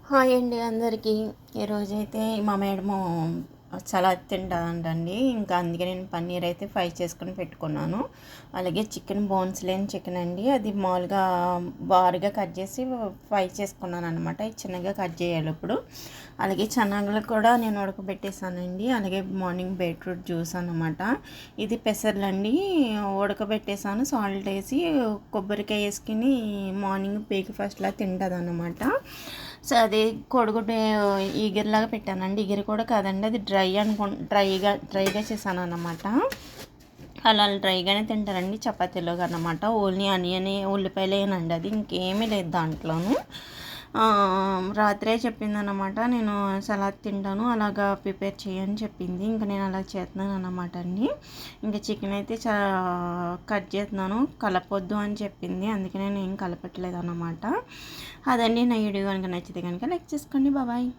Hi అండి అందరికీ. ఈరోజైతే మా మేడము సలాడ్ తింటాదంటండి. ఇంకా అందుకే నేను పన్నీర్ అయితే ఫ్రై చేసుకొని పెట్టుకున్నాను. అలాగే చికెన్ బోన్స్ లేని చికెన్ అండి, అది మామూలుగా బారుగా కట్ చేసి ఫ్రై చేసుకున్నాను అనమాట. ఇది చిన్నగా కట్ చేయాలి ఇప్పుడు. అలాగే చెనగలు కూడా నేను ఉడకబెట్టేసానండి. అలాగే మార్నింగ్ బీట్రూట్ జ్యూస్ అనమాట. ఇది పెసర్లండి, ఉడకబెట్టేసాను సాల్ట్ వేసి, కొబ్బరికాయ వేసుకుని మార్నింగ్ బ్రేక్ఫాస్ట్లా తింటుంది అనమాట. సో అది కోడిగుడ్డు ఈగిరిలాగా పెట్టానండి. ఈగిరి కూడా కాదండి, అది డ్రైగా చేశాను అన్నమాట. అలా డ్రైగానే తింటారండి చపాతీలోకి అన్నమాట. ఓన్లీ ఆనియన్ ఉల్లిపాయలేనండి, అది ఇంకేమీ లేదు దాంట్లోనూ. రాత్రే చెప్పిందన్నమాట, నేను సలాడ్ తింటాను అలాగా ప్రిపేర్ చేయని చెప్పింది. ఇంకా నేను అలా చేస్తున్నాను అన్నమాట అండి. ఇంకా చికెన్ అయితే కట్ చేస్తున్నాను, కలపొద్దు అని చెప్పింది, అందుకే నేను ఏం కలపట్లేదు అన్నమాట. అదండి నా వీడియో కనుక నచ్చితే కనుక లైక్ చేసుకోండి. బాయ్.